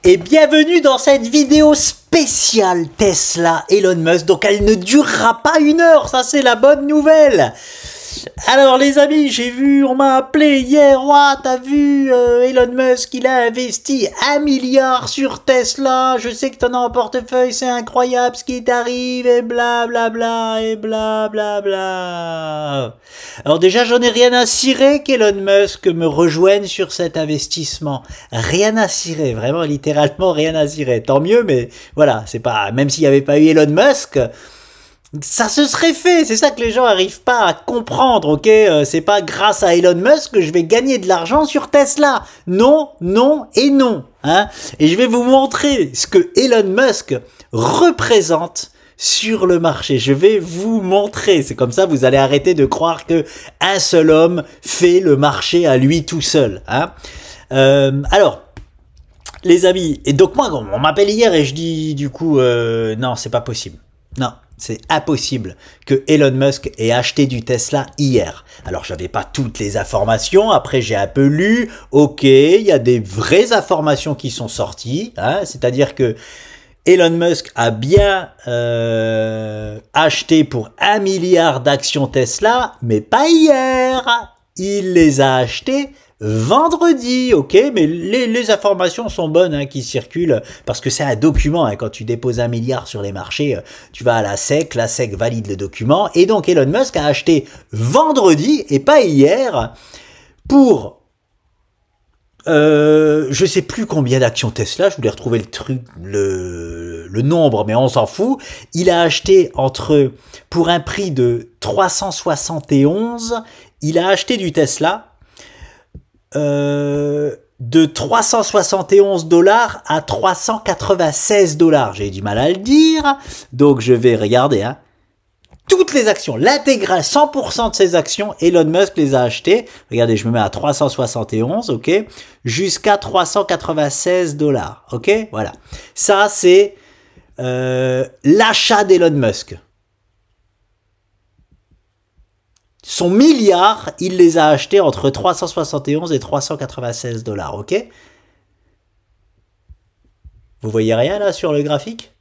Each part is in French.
Et bienvenue dans cette vidéo spéciale Tesla Elon Musk. Donc elle ne durera pas 1 heure, ça c'est la bonne nouvelle. Alors les amis, j'ai vu, on m'a appelé hier, ouais, t'as vu Elon Musk, il a investi 1 milliard sur Tesla, je sais que t'en as en portefeuille, c'est incroyable ce qui t'arrive, et blablabla, et blablabla. Alors déjà, j'en ai rien à cirer qu'Elon Musk me rejoigne sur cet investissement. Rien à cirer, vraiment, littéralement rien à cirer. Tant mieux, mais voilà, c'est pas, même s'il n'y avait pas eu Elon Musk, ça se serait fait, c'est ça que les gens arrivent pas à comprendre, ok? C'est pas grâce à Elon Musk que je vais gagner de l'argent sur Tesla. Non, non et non, hein? Et je vais vous montrer ce que Elon Musk représente sur le marché. Je vais vous montrer. C'est comme ça, vous allez arrêter de croire que un seul homme fait le marché à lui tout seul, hein? Alors, les amis, et donc moi, on m'appelle hier et je dis du coup, non, c'est pas possible. Non. C'est impossible que Elon Musk ait acheté du Tesla hier. Alors, j'avais pas toutes les informations. Après, j'ai un peu lu. Ok, il y a des vraies informations qui sont sorties. Hein, c'est-à-dire que Elon Musk a bien acheté pour 1 milliard d'actions Tesla, mais pas hier. Il les a achetées vendredi, ok, mais les informations sont bonnes hein, qui circulent parce que c'est un document. Hein, quand tu déposes 1 milliard sur les marchés, tu vas à la SEC valide le document et donc Elon Musk a acheté vendredi et pas hier pour je sais plus combien d'actions Tesla. Je voulais retrouver le truc, le nombre, mais on s'en fout. Il a acheté pour un prix de 371, il a acheté du Tesla. De 371 $ à 396 $. J'ai du mal à le dire. Donc, je vais regarder, hein. Toutes les actions, l'intégrale, 100% de ces actions, Elon Musk les a achetées. Regardez, je me mets à 371, ok. Jusqu'à 396 $, ok. Voilà. Ça, c'est, l'achat d'Elon Musk. Son milliard, il les a achetés entre 371 et 396 $, ok? Vous voyez rien là sur le graphique?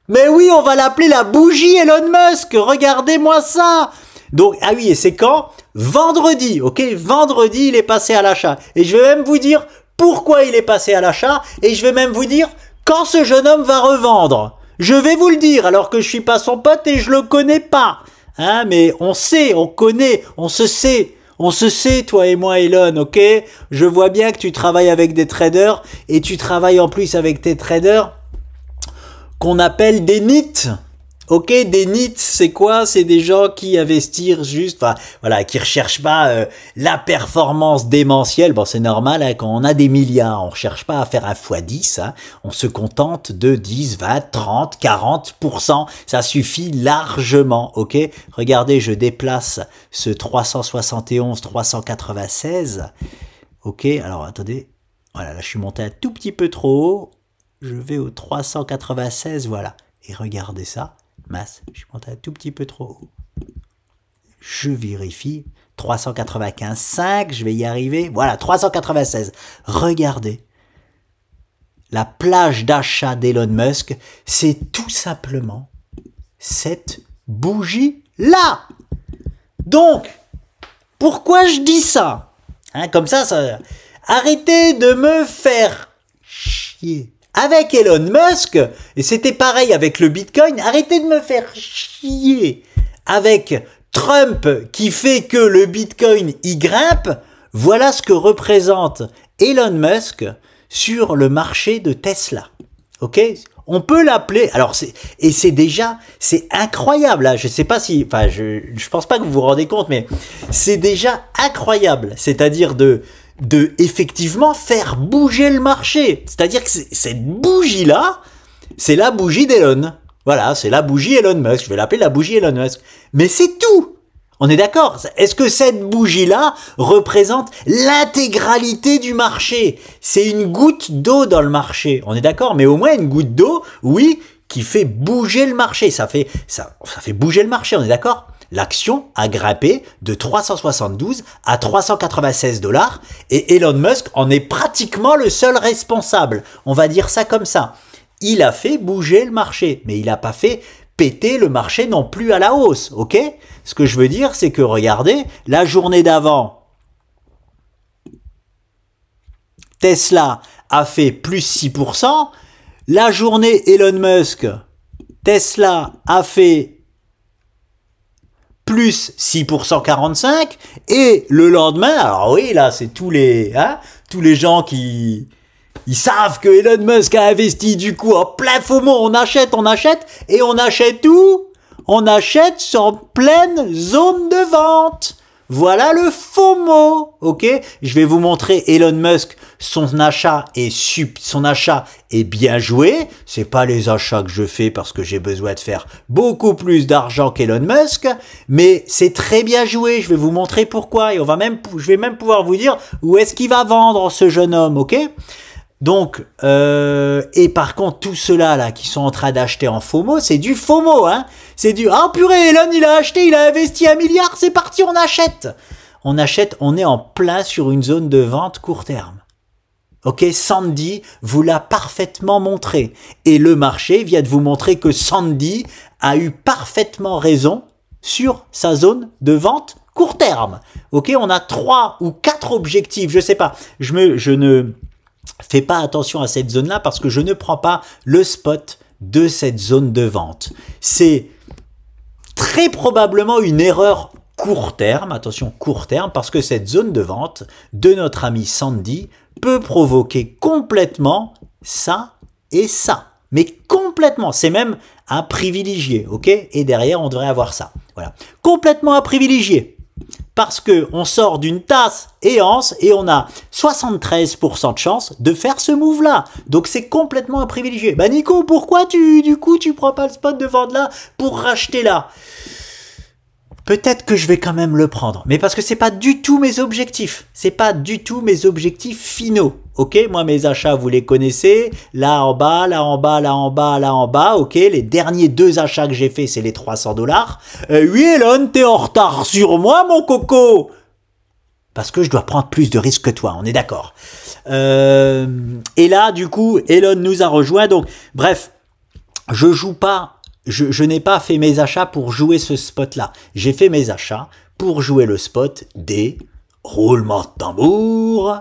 Mais oui, on va l'appeler la bougie Elon Musk, regardez-moi ça! Donc, ah oui, et c'est quand? Vendredi, ok? Vendredi, il est passé à l'achat. Et je vais même vous dire pourquoi il est passé à l'achat, et je vais même vous dire quand ce jeune homme va revendre. Je vais vous le dire, alors que je suis pas son pote et je le connais pas. Hein, mais on sait, on connaît, on se sait, toi et moi, Elon, ok? Je vois bien que tu travailles avec des traders et tu travailles en plus avec tes traders qu'on appelle des NIT. Ok, des NIT, c'est quoi? C'est des gens qui investissent juste, enfin, voilà, qui recherchent pas la performance démentielle. Bon, c'est normal, hein, quand on a des milliards, on cherche pas à faire un x10, hein, on se contente de 10, 20, 30, 40%. Ça suffit largement, ok? Regardez, je déplace ce 371, 396. Ok, alors attendez. Voilà, là, je suis monté un tout petit peu trop haut. Je vais au 396, voilà. Et regardez ça. Masse, je suis monté un tout petit peu trop haut. Je vérifie. 395,5, je vais y arriver. Voilà, 396. Regardez. La plage d'achat d'Elon Musk, c'est tout simplement cette bougie-là. Donc, pourquoi je dis ça? Hein, comme ça, arrêtez de me faire chier. Avec Elon Musk, et c'était pareil avec le Bitcoin, arrêtez de me faire chier avec Trump qui fait que le Bitcoin y grimpe. Voilà ce que représente Elon Musk sur le marché de Tesla. Ok? On peut l'appeler, alors c'est incroyable, là. Je sais pas si, enfin, je pense pas que vous vous rendez compte, mais c'est déjà incroyable. C'est-à-dire de effectivement faire bouger le marché. C'est-à-dire que cette bougie-là, c'est la bougie d'Elon. Voilà, c'est la bougie Elon Musk. Je vais l'appeler la bougie Elon Musk. Mais c'est tout. On est d'accord? Est-ce que cette bougie-là représente l'intégralité du marché? C'est une goutte d'eau dans le marché. On est d'accord? Mais au moins une goutte d'eau, oui, qui fait bouger le marché. Ça fait bouger le marché, on est d'accord? L'action a grimpé de 372 à 396 $ et Elon Musk en est pratiquement le seul responsable. On va dire ça comme ça. Il a fait bouger le marché, mais il n'a pas fait péter le marché non plus à la hausse, ok? Ce que je veux dire, c'est que regardez, la journée d'avant, Tesla a fait plus 6%. La journée Elon Musk, Tesla a fait plus 6% 45, et le lendemain, alors oui, là, c'est tous les gens qui... Ils savent que Elon Musk a investi du coup en plein FOMO, on achète, et on achète où? On achète en pleine zone de vente. Voilà le FOMO, ok? Je vais vous montrer Elon Musk, son achat est bien joué. C'est pas les achats que je fais parce que j'ai besoin de faire beaucoup plus d'argent qu'Elon Musk, mais c'est très bien joué. Je vais vous montrer pourquoi et je vais même pouvoir vous dire où est-ce qu'il va vendre ce jeune homme, ok? Donc, et par contre, tous ceux-là là, qui sont en train d'acheter en FOMO, c'est du FOMO, hein. C'est du « Ah purée, Elon, il a acheté, il a investi 1 milliard, c'est parti, on achète !» On achète, on est en plein sur une zone de vente court terme. Ok, Sandy vous l'a parfaitement montré. Et le marché vient de vous montrer que Sandy a eu parfaitement raison sur sa zone de vente court terme. Ok, on a 3 ou 4 objectifs, je sais pas. Je ne fais pas attention à cette zone-là parce que je ne prends pas le spot de cette zone de vente. C'est très probablement une erreur court terme, attention court terme, parce que cette zone de vente de notre ami Sandy peut provoquer complètement ça et ça. Mais complètement, c'est même à privilégier, ok? Et derrière, on devrait avoir ça. Voilà, complètement à privilégier. Parce que on sort d'une tasse et anse et on a 73% de chance de faire ce move-là. Donc c'est complètement à privilégier. Bah Nico, pourquoi tu prends pas le spot de vente là pour racheter là? Peut-être que je vais quand même le prendre, mais parce que c'est pas du tout mes objectifs. C'est pas du tout mes objectifs finaux. Ok, moi mes achats vous les connaissez. Là en bas, là en bas, là en bas, là en bas. Ok, les derniers 2 achats que j'ai fait, c'est les 300 $. Oui Elon, t'es en retard sur moi mon coco. Parce que je dois prendre plus de risques que toi, on est d'accord. Et là du coup, Elon nous a rejoint. Donc bref, je joue pas. Je n'ai pas fait mes achats pour jouer ce spot-là. J'ai fait mes achats pour jouer le spot des roulements de tambour.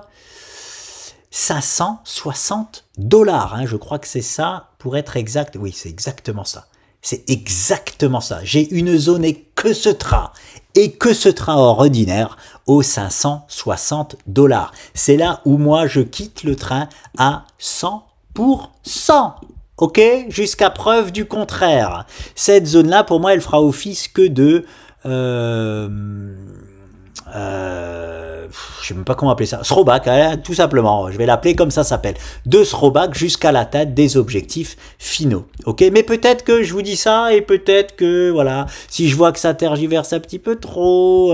560 $, hein, je crois que c'est ça, pour être exact. Oui, c'est exactement ça. C'est exactement ça. J'ai une zone et que ce extraordinaire aux 560 $. C'est là où moi je quitte le train à 100%. Ok, jusqu'à preuve du contraire. Cette zone-là, pour moi, elle fera office que de... je sais même pas comment appeler ça. Throwback, hein, tout simplement. Je vais l'appeler comme ça s'appelle. De throwback jusqu'à l'atteinte des objectifs finaux. Ok, mais peut-être que je vous dis ça et peut-être que, voilà, si je vois que ça tergiverse un petit peu trop...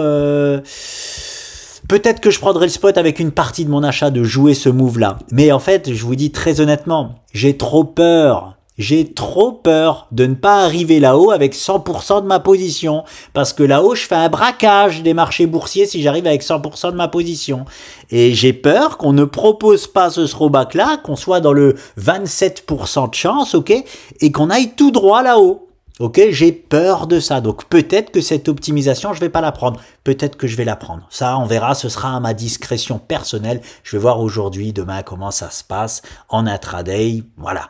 peut-être que je prendrai le spot avec une partie de mon achat de jouer ce move-là. Mais en fait, je vous dis très honnêtement, j'ai trop peur. J'ai trop peur de ne pas arriver là-haut avec 100% de ma position. Parce que là-haut, je fais un braquage des marchés boursiers si j'arrive avec 100% de ma position. Et j'ai peur qu'on ne propose pas ce throwback-là, qu'on soit dans le 27% de chance, ok, et qu'on aille tout droit là-haut. Ok, j'ai peur de ça. Donc peut-être que cette optimisation, je vais pas la prendre. Peut-être que je vais la prendre. Ça, on verra. Ce sera à ma discrétion personnelle. Je vais voir aujourd'hui, demain, comment ça se passe en intraday. Voilà.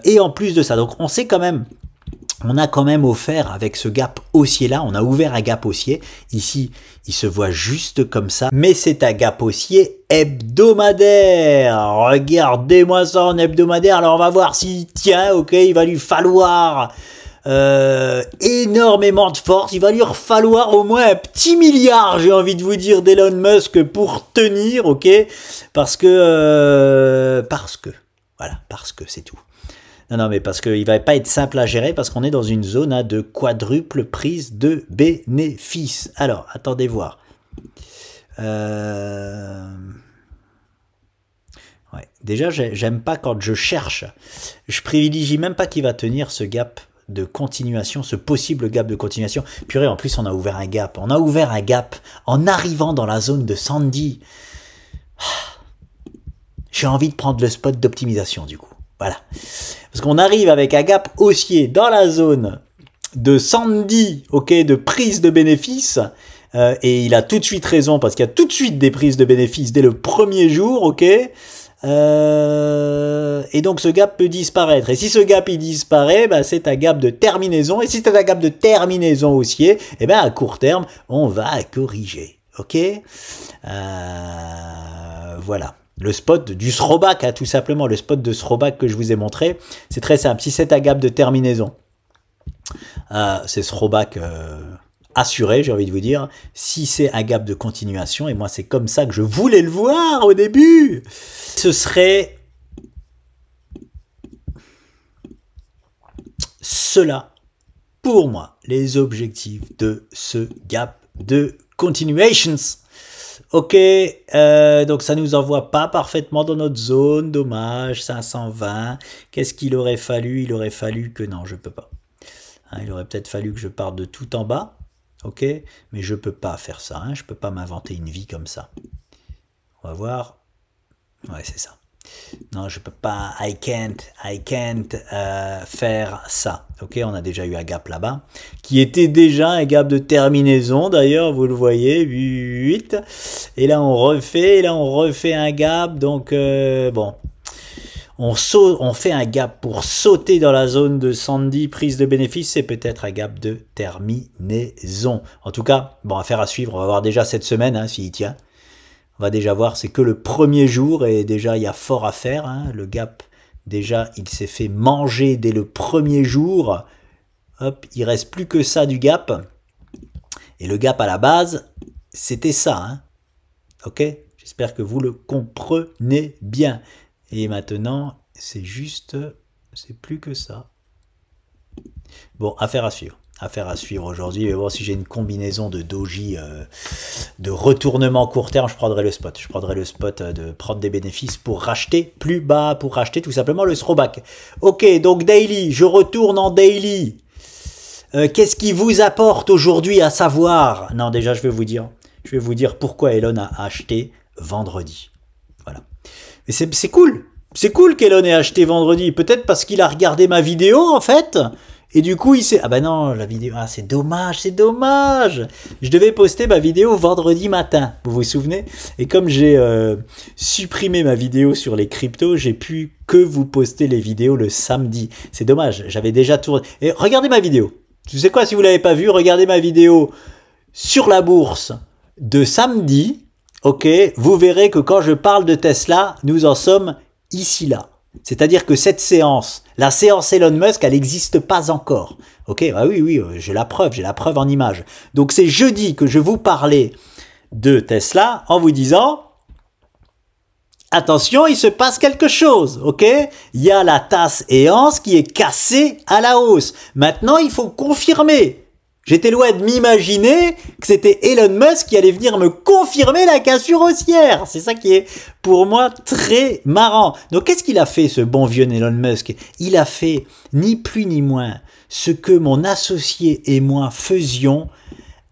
Et en plus de ça, donc on sait quand même... On a quand même offert avec ce gap haussier là, on a ouvert un gap haussier. Ici, il se voit juste comme ça. Mais c'est un gap haussier hebdomadaire. Regardez-moi ça en hebdomadaire. Alors on va voir s'il tient, ok. Il va lui falloir énormément de force. Il va lui falloir au moins un petit milliard, j'ai envie de vous dire, d'Elon Musk pour tenir, ok. Parce que, voilà, parce que c'est tout. Non, mais parce qu'il va pas être simple à gérer parce qu'on est dans une zone hein, de quadruple prise de bénéfices. Alors, attendez voir. Ouais. Déjà, j'aime pas quand je cherche. Je privilégie même pas qui va tenir ce gap de continuation, ce possible gap de continuation. Purée, en plus, on a ouvert un gap. On a ouvert un gap en arrivant dans la zone de Sandy. J'ai envie de prendre le spot d'optimisation, du coup. Voilà. Parce qu'on arrive avec un gap haussier dans la zone de Sandy, ok, de prise de bénéfices. Et il a tout de suite raison parce qu'il y a tout de suite des prises de bénéfices dès le premier jour, ok. Et donc ce gap peut disparaître. Et si ce gap il disparaît, bah, c'est un gap de terminaison. Et si c'est un gap de terminaison haussier, et ben à court terme, on va corriger. Ok. Voilà. Le spot du throwback, hein, tout simplement. Le spot de throwback que je vous ai montré, c'est très simple. Si c'est un gap de terminaison, c'est throwback assuré, j'ai envie de vous dire. Si c'est un gap de continuation, et moi c'est comme ça que je voulais le voir au début, ce serait cela pour moi les objectifs de ce gap de continuations. Ok, donc ça nous envoie pas parfaitement dans notre zone, dommage, 520. Qu'est-ce qu'il aurait fallu? Il aurait fallu que non, je peux pas. Hein, il aurait peut-être fallu que je parte de tout en bas. Ok, mais je peux pas faire ça, hein, je peux pas m'inventer une vie comme ça. On va voir. Ouais, c'est ça. Non, je peux pas, I can't faire ça. Ok, on a déjà eu un gap là-bas, qui était déjà un gap de terminaison, d'ailleurs, vous le voyez, 8. Et là, on refait un gap, donc, bon. On fait un gap pour sauter dans la zone de Sandy, prise de bénéfice, c'est peut-être un gap de terminaison. En tout cas, bon, affaire à suivre, on va voir déjà cette semaine, hein, s'il tient. On va déjà voir, c'est que le premier jour, et déjà, il y a fort à faire. Hein. Le gap, déjà, il s'est fait manger dès le premier jour. Hop, il reste plus que ça du gap. Et le gap à la base, c'était ça. Hein. Ok? J'espère que vous le comprenez bien. Et maintenant, c'est juste, c'est plus que ça. Bon, affaire à suivre. Affaire à suivre aujourd'hui. Mais bon, si j'ai une combinaison de doji, de retournement court terme, je prendrai le spot. Je prendrai le spot de prendre des bénéfices pour racheter plus bas, pour racheter tout simplement le throwback. Ok, donc daily, je retourne en daily. Qu'est-ce qui vous apporte aujourd'hui à savoir? Non, déjà, je vais vous dire pourquoi Elon a acheté vendredi. Voilà. Mais c'est cool. C'est cool qu'Elon ait acheté vendredi. Peut-être parce qu'il a regardé ma vidéo, en fait. Et du coup, il s'est... Ah bah non, la vidéo... Ah, c'est dommage, c'est dommage. Je devais poster ma vidéo vendredi matin. Vous vous souvenez? Et comme j'ai supprimé ma vidéo sur les cryptos, j'ai pu que vous poster les vidéos le samedi. C'est dommage. J'avais déjà tourné... Et regardez ma vidéo. Tu sais quoi, si vous l'avez pas vu, regardez ma vidéo sur la bourse de samedi. Ok, vous verrez que quand je parle de Tesla, nous en sommes ici là. C'est-à-dire que cette séance, la séance Elon Musk, elle n'existe pas encore. Ok, ah oui, j'ai la preuve en image. Donc c'est jeudi que je vous parlais de Tesla en vous disant, attention, il se passe quelque chose, ok? Il y a la tasse EOS qui est cassée à la hausse. Maintenant, il faut confirmer. J'étais loin de m'imaginer que c'était Elon Musk qui allait venir me confirmer la cassure haussière. C'est ça qui est pour moi très marrant. Donc qu'est-ce qu'il a fait ce bon vieux Elon Musk? Il a fait ni plus ni moins ce que mon associé et moi faisions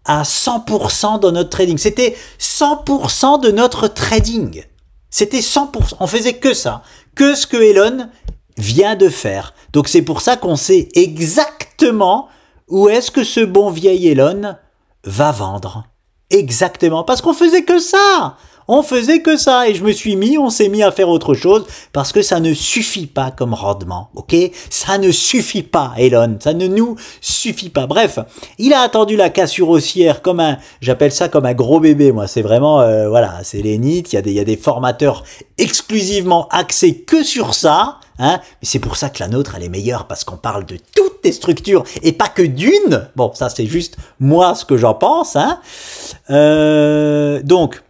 à 100% dans notre trading. C'était 100% de notre trading. C'était 100%. On faisait que ça. Que ce que Elon vient de faire. Donc c'est pour ça qu'on sait exactement où est-ce que ce bon vieil Elon va vendre? Exactement, parce qu'on faisait que ça. On faisait que ça et on s'est mis à faire autre chose parce que ça ne suffit pas comme rendement, ok? Ça ne suffit pas, Elon, ça ne nous suffit pas. Bref, il a attendu la cassure haussière comme j'appelle ça comme un gros bébé, moi. C'est vraiment, voilà, c'est les NIT, il y a des formateurs exclusivement axés que sur ça. Hein, mais c'est pour ça que la nôtre, elle est meilleure, parce qu'on parle de toutes les structures et pas que d'une. Bon, ça c'est juste moi ce que j'en pense. Hein. Donc,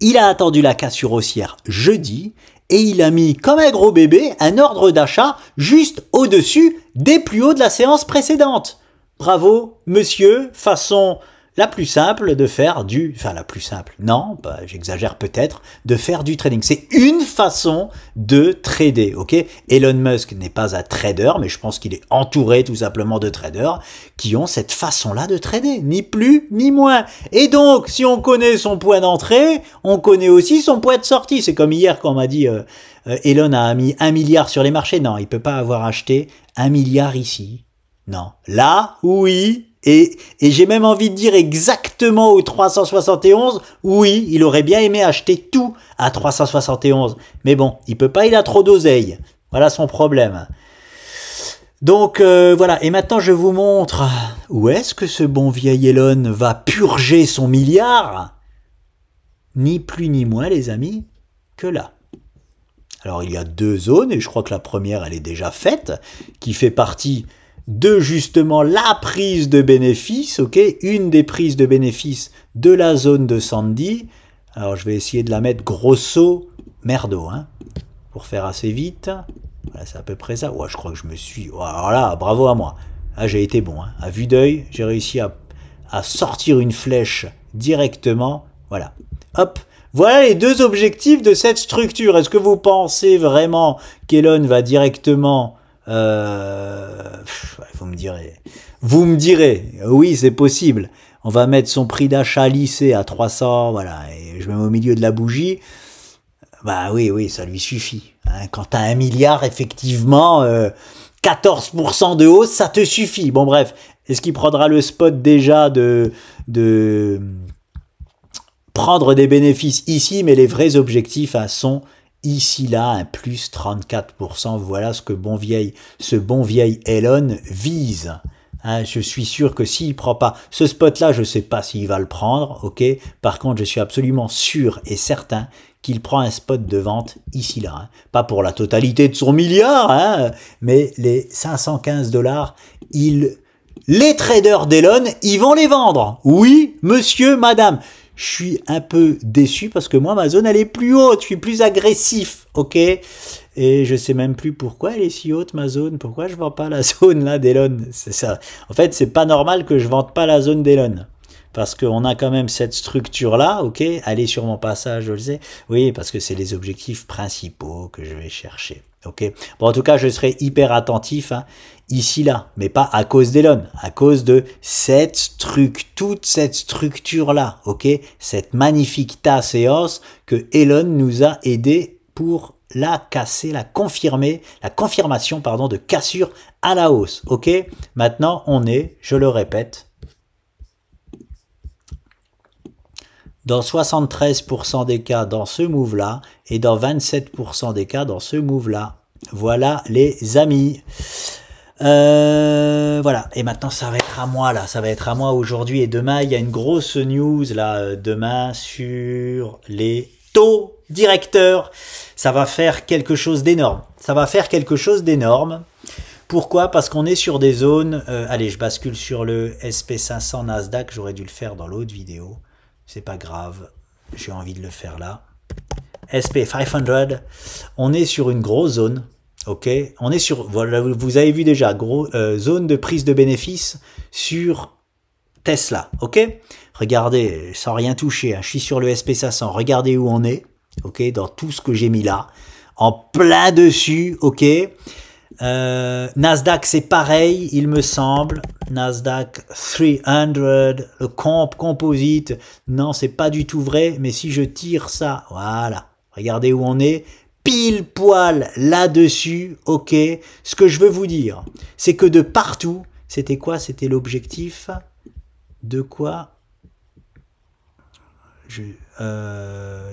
il a attendu la cassure haussière jeudi et il a mis, comme un gros bébé, un ordre d'achat juste au-dessus des plus hauts de la séance précédente. Bravo, monsieur, façon la plus simple de faire la plus simple, non, bah, j'exagère peut-être, de faire du trading. C'est une façon de trader, ok? Elon Musk n'est pas un trader, mais je pense qu'il est entouré tout simplement de traders qui ont cette façon-là de trader, ni plus ni moins. Et donc, si on connaît son point d'entrée, on connaît aussi son point de sortie. C'est comme hier quand on m'a dit Elon a mis 1 milliard sur les marchés. Non, il peut pas avoir acheté 1 milliard ici. Non. Là, oui. Et j'ai même envie de dire exactement au 371, oui, il aurait bien aimé acheter tout à 371. Mais bon, il peut pas, il a trop d'oseille. Voilà son problème. Donc voilà, et maintenant je vous montre où est-ce que ce bon vieil Elon va purger son milliard. Ni plus ni moins, les amis, que là. Alors il y a 2 zones, et je crois que la première, elle est déjà faite, qui fait partie de justement la prise de bénéfices, ok, une des prises de bénéfices de la zone de Sandy. Alors je vais essayer de la mettre grosso merdo, hein, pour faire assez vite. Voilà, c'est à peu près ça. Ouais, je crois que je me suis... Voilà, bravo à moi. Ah, j'ai été bon, hein. À vue d'œil, j'ai réussi à sortir une flèche directement. Voilà. Hop. Voilà les 2 objectifs de cette structure. Est-ce que vous pensez vraiment qu'Elon va directement... Vous me direz, oui, c'est possible. On va mettre son prix d'achat lissé à 300, voilà, et je mets au milieu de la bougie. Bah oui, ça lui suffit. Hein. Quand t'as 1 milliard, effectivement, 14% de hausse, ça te suffit. Bon, bref, est-ce qu'il prendra le spot déjà de prendre des bénéfices ici, mais les vrais objectifs sont ici, là, un plus 34%. Voilà ce que ce bon vieil Elon vise. Hein, je suis sûr que s'il prend pas ce spot-là, je sais pas s'il va le prendre, ok. Par contre, je suis absolument sûr et certain qu'il prend un spot de vente ici, là. Hein. Pas pour la totalité de son milliard, hein, mais les 515 $, les traders d'Elon, ils vont les vendre. Oui, monsieur, madame. Je suis un peu déçu parce que moi, ma zone, elle est plus haute. Je suis plus agressif, ok? Et je sais même plus pourquoi elle est si haute, ma zone. Pourquoi je vends pas la zone, là, d'Elon? C'est ça. En fait, c'est pas normal que je vende pas la zone d'Elon. Parce qu'on a quand même cette structure-là, ok? Allez sur mon passage, je le sais. Oui, parce que c'est les objectifs principaux que je vais chercher, ok? Bon, en tout cas, je serai hyper attentif, hein, ici, là. Mais pas à cause d'Elon, à cause de toute cette structure-là, ok? Cette magnifique tasse et os que Elon nous a aidé pour la casser, la confirmation, pardon, de cassure à la hausse, ok? Maintenant, on est, je le répète, dans 73% des cas dans ce move-là et dans 27% des cas dans ce move-là. Voilà les amis. Voilà. Et maintenant, ça va être à moi là. Ça va être à moi aujourd'hui et demain. Il y a une grosse news là demain sur les taux directeurs. Ça va faire quelque chose d'énorme. Ça va faire quelque chose d'énorme. Pourquoi? Parce qu'on est sur des zones... allez, je bascule sur le SP500 Nasdaq. J'aurais dû le faire dans l'autre vidéo. C'est pas grave, j'ai envie de le faire là. SP500, on est sur une grosse zone, ok? On est sur, voilà, vous avez vu déjà, zone de prise de bénéfice sur Tesla, ok? Regardez, sans rien toucher, hein, je suis sur le SP500, regardez où on est, ok? Dans tout ce que j'ai mis là, en plein dessus, ok? Nasdaq c'est pareil, il me semble. Nasdaq 300, le composite, non c'est pas du tout vrai, mais si je tire ça, voilà, regardez où on est, pile poil là-dessus, ok. Ce que je veux vous dire, c'est que de partout, c'était quoi? C'était l'objectif de quoi?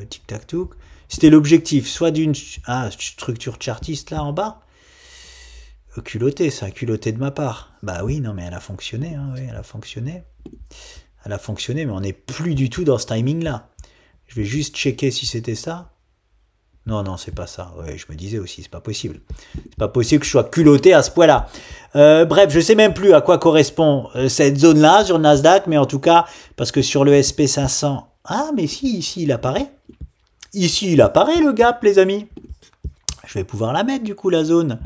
Tic-tac-touc. C'était l'objectif, soit d'une structure chartiste là en bas. Culotté, ça, culotté de ma part. Bah oui, non, mais elle a fonctionné, hein, oui, elle a fonctionné. Elle a fonctionné, mais on n'est plus du tout dans ce timing-là. Je vais juste checker si c'était ça. Non, non, c'est pas ça. Ouais, je me disais aussi, c'est pas possible. C'est pas possible que je sois culotté à ce point-là. Bref, je sais même plus à quoi correspond cette zone-là sur Nasdaq, mais en tout cas, parce que sur le SP500... Ah, mais si, ici, il apparaît. Ici, il apparaît, le gap, les amis. Je vais pouvoir la mettre du coup la zone.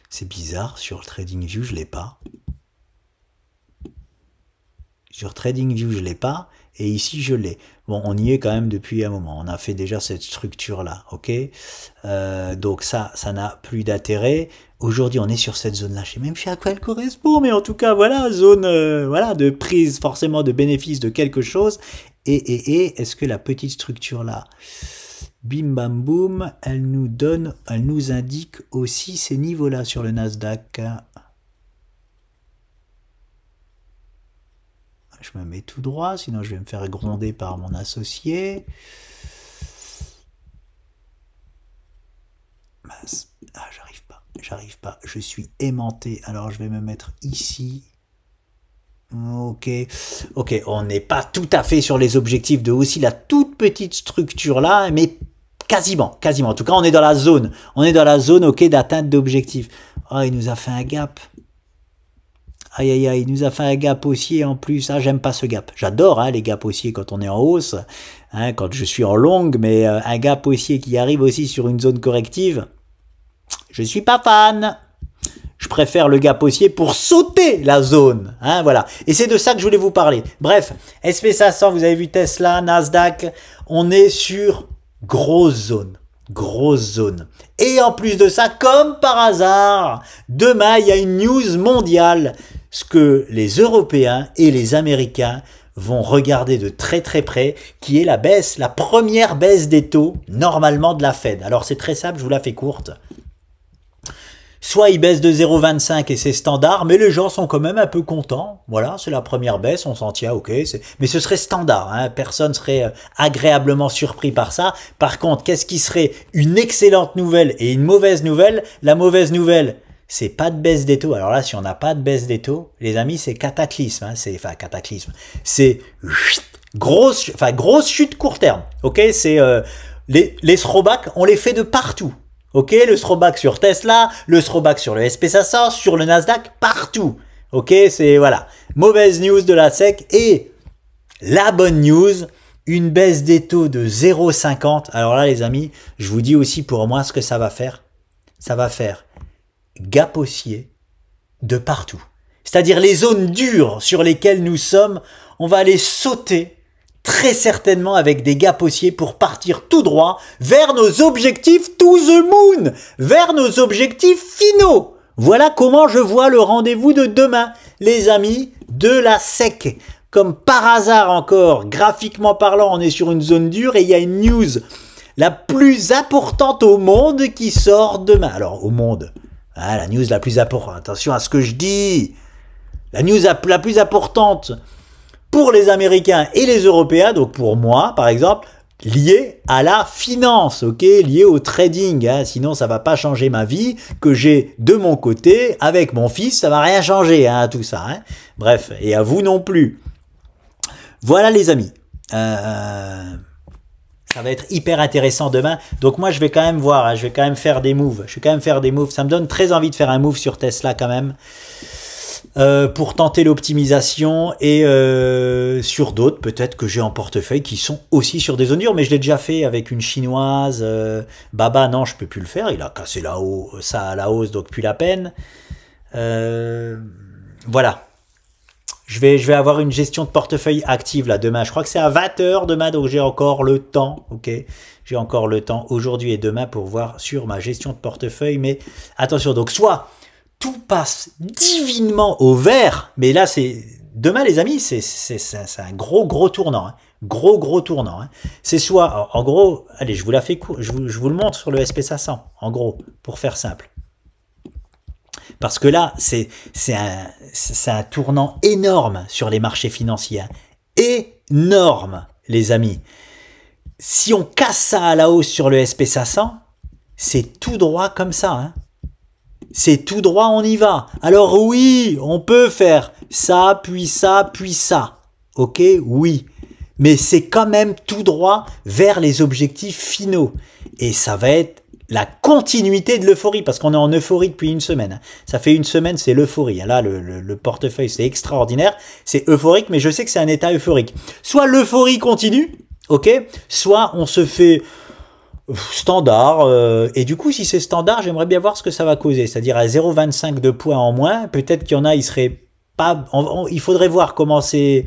C'est bizarre, sur le TradingView je l'ai pas. Sur TradingView je l'ai pas. Et ici, je l'ai. Bon, on y est quand même depuis un moment. On a fait déjà cette structure-là, ok. Donc ça n'a plus d'intérêt. Aujourd'hui, on est sur cette zone-là. Je sais même plus à quoi elle correspond, mais en tout cas, voilà, zone voilà, de prise, forcément, de bénéfice de quelque chose. Et est-ce que la petite structure-là, bim bam boum, elle nous indique aussi ces niveaux-là sur le Nasdaq. Je me mets tout droit, sinon je vais me faire gronder par mon associé. Mince. Ah, j'arrive pas. Je suis aimanté. Alors, je vais me mettre ici. Ok, on n'est pas tout à fait sur les objectifs de aussi la toute petite structure là, mais quasiment. En tout cas, on est dans la zone. Ok, d'atteinte d'objectifs. Oh, il nous a fait un gap. Aïe, il nous a fait un gap haussier en plus. Ah, j'aime pas ce gap. J'adore les gaps haussiers quand on est en hausse, quand je suis en longue, mais un gap haussier qui arrive aussi sur une zone corrective, je suis pas fan. Je préfère le gap haussier pour sauter la zone. Voilà. Et c'est de ça que je voulais vous parler. Bref, SP500, vous avez vu Tesla, Nasdaq, on est sur grosse zone. Et en plus de ça, comme par hasard, demain, il y a une news mondiale, ce que les Européens et les Américains vont regarder de très près, qui est la première baisse des taux, normalement de la Fed. Alors c'est très simple, je vous la fais courte. Soit ils baissent de 0,25 et c'est standard, mais les gens sont quand même un peu contents. Voilà, c'est la première baisse, on s'en tient, ok. Mais ce serait standard, personne serait agréablement surpris par ça. Par contre, qu'est-ce qui serait une excellente nouvelle et une mauvaise nouvelle? La mauvaise nouvelle, c'est pas de baisse des taux. Alors là, si on n'a pas de baisse des taux, les amis, c'est cataclysme. C'est grosse chute court terme, ok. C'est les throwbacks, on les fait de partout. Ok, le throwback sur Tesla, le throwback sur le SP500, sur le Nasdaq, partout. Ok, c'est voilà. Mauvaise news de la SEC et la bonne news, une baisse des taux de 0,50. Alors là, les amis, je vous dis aussi pour moi ce que ça va faire. Ça va faire gap haussier de partout. C'est-à-dire les zones dures sur lesquelles nous sommes, on va aller sauter très certainement avec des gaps haussiers pour partir tout droit vers nos objectifs to the moon, vers nos objectifs finaux. Voilà comment je vois le rendez-vous de demain, les amis de la SEC. Comme par hasard encore, graphiquement parlant, on est sur une zone dure et il y a une news la plus importante au monde qui sort demain. Alors, au monde, la news la plus importante, attention à ce que je dis, la news la plus importante pour les Américains et les Européens, donc pour moi, par exemple, lié à la finance, ok, lié au trading, sinon ça va pas changer ma vie, que j'ai de mon côté, avec mon fils, ça va rien changer, tout ça, bref, et à vous non plus. Voilà les amis, ça va être hyper intéressant demain, donc moi je vais quand même voir, je vais quand même faire des moves, ça me donne très envie de faire un move sur Tesla quand même, pour tenter l'optimisation et sur d'autres peut-être que j'ai en portefeuille qui sont aussi sur des zones dures, mais je l'ai déjà fait avec une chinoise, Baba non je peux plus le faire, il a cassé ça à la hausse donc plus la peine, voilà, je vais avoir une gestion de portefeuille active là demain, je crois que c'est à 20 h demain, donc j'ai encore le temps, ok, j'ai encore le temps aujourd'hui et demain pour voir sur ma gestion de portefeuille, mais attention, donc soit tout passe divinement au vert, mais là c'est demain les amis, c'est un gros tournant, gros tournant. C'est soit en gros, allez je vous la fais court, je vous le montre sur le SP500 en gros pour faire simple, parce que là c'est un tournant énorme sur les marchés financiers, énorme les amis. Si on casse ça à la hausse sur le SP500, c'est tout droit comme ça, c'est tout droit, on y va. Alors oui, on peut faire ça, puis ça, puis ça. Ok, oui. Mais c'est quand même tout droit vers les objectifs finaux. Et ça va être la continuité de l'euphorie, parce qu'on est en euphorie depuis une semaine. Ça fait une semaine, c'est l'euphorie. Là, le portefeuille, c'est extraordinaire. C'est euphorique, mais je sais que c'est un état euphorique. Soit l'euphorie continue, ok, soit on se fait standard. Et du coup, si c'est standard, j'aimerais bien voir ce que ça va causer. C'est-à-dire à 0,25 de points en moins. Peut-être qu'il y en a, ils seraient pas... il faudrait voir comment c'est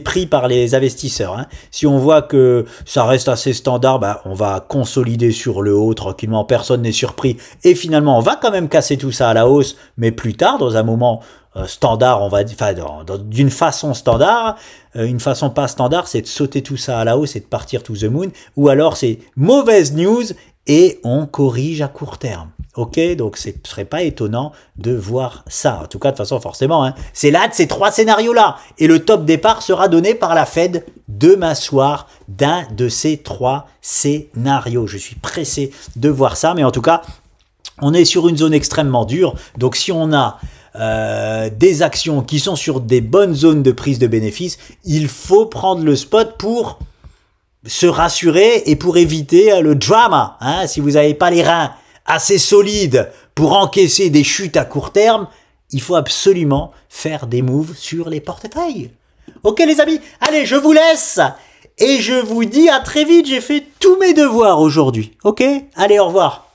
pris par les investisseurs. Hein. Si on voit que ça reste assez standard, bah, on va consolider sur le haut tranquillement, personne n'est surpris. Et finalement, on va quand même casser tout ça à la hausse, mais plus tard, dans un moment standard, on va dire, enfin, d'une façon standard. Une façon pas standard, c'est de sauter tout ça à la hausse et de partir to the moon. Ou alors, c'est mauvaise news et on corrige à court terme. Ok, donc ce serait pas étonnant de voir ça. En tout cas, de toute façon, forcément, hein, c'est là de ces trois scénarios-là. Et le top départ sera donné par la Fed demain soir d'un de ces trois scénarios. Je suis pressé de voir ça, mais en tout cas, on est sur une zone extrêmement dure. Donc, si on a des actions qui sont sur des bonnes zones de prise de bénéfices, il faut prendre le spot pour se rassurer et pour éviter le drama. Hein, si vous n'avez pas les reins assez solide pour encaisser des chutes à court terme, il faut absolument faire des moves sur les portefeuilles. Ok les amis, allez je vous laisse et je vous dis à très vite, j'ai fait tous mes devoirs aujourd'hui. Ok, allez au revoir.